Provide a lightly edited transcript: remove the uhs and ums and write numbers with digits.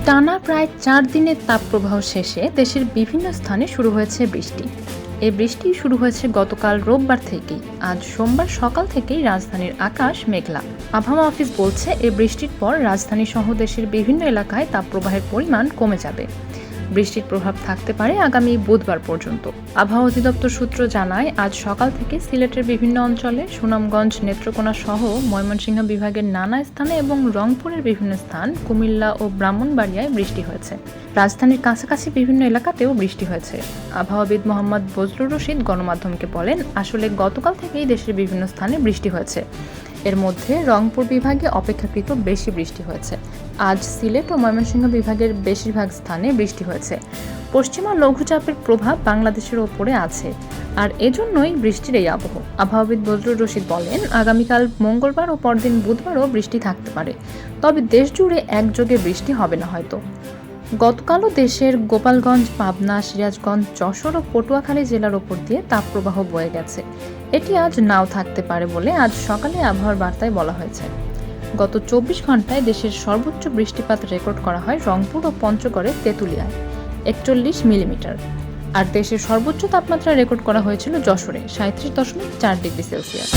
টানা প্রায় 4 দিনের তাপপ্রবাহ শেষে দেশের বিভিন্ন স্থানে শুরু হয়েছে বৃষ্টি। এই বৃষ্টি শুরু হয়েছে গতকাল রোববার থেকেই। আজ সোমবার সকাল থেকেই রাজধানীর আকাশ মেঘলা। আবহাওয়া অফিস বলছে, এই বৃষ্টির পর রাজধানী সহ দেশের বিভিন্ন এলাকায় তাপপ্রবাহের পরিমাণ কমে যাবে। বৃষ্টির প্রভাব থাকতে পারে আগামী বুধবার পর্যন্ত। আবহাওয়া অধিদপ্তর সূত্র জানায়, আজ সকাল থেকে সিলেটের বিভিন্ন অঞ্চলে, সুনামগঞ্জ, নেত্রকোনা সহ ময়মনসিংহ বিভাগের নানা স্থানে এবং রংপুরের বিভিন্ন স্থান, কুমিল্লা ও ব্রাহ্মণবাড়িয়ায় বৃষ্টি হয়েছে। রাজধানীর কাছাকাছি বিভিন্ন এলাকাতেও বৃষ্টি হয়েছে। আবহাওয়াবিদ মোহাম্মদ বজলুর রশিদ গণমাধ্যমকে বলেন, আসলে গতকাল থেকেই দেশের বিভিন্ন স্থানে বৃষ্টি হয়েছে। এর মধ্যে রংপুর বিভাগে অপেক্ষাকৃত বেশি বৃষ্টি হয়েছে। আজ সিলেট ও ময়মনসিংহ বিভাগের বেশিরভাগ স্থানে বৃষ্টি হয়েছে। পশ্চিমা লঘুচাপের প্রভাব বাংলাদেশের ওপরে আছে, আর এজন্যই বৃষ্টির এই আবহাওয়া। আবহাওয়াবিদ বজলুর রশিদ বলেন, আগামীকাল মঙ্গলবার ও পরদিন বুধবারও বৃষ্টি থাকতে পারে, তবে দেশ জুড়ে একযোগে বৃষ্টি হবে না হয়তো। গতকালও দেশের গোপালগঞ্জ, পাবনা, সিরাজগঞ্জ, যশোর ও পটুয়াখালী জেলার ওপর দিয়ে তাপপ্রবাহ বয়ে গেছে। এটি আজ নাও থাকতে পারে বলে আজ সকালে আবহাওয়ার বার্তায় বলা হয়েছে। গত 24 ঘন্টায় দেশের সর্বোচ্চ বৃষ্টিপাত রেকর্ড করা হয় রংপুর ও পঞ্চগড়ের তেঁতুলিয়ায় 41 মিলিমিটার। আর দেশের সর্বোচ্চ তাপমাত্রা রেকর্ড করা হয়েছিল যশোরে 37.4 ডিগ্রি সেলসিয়াস।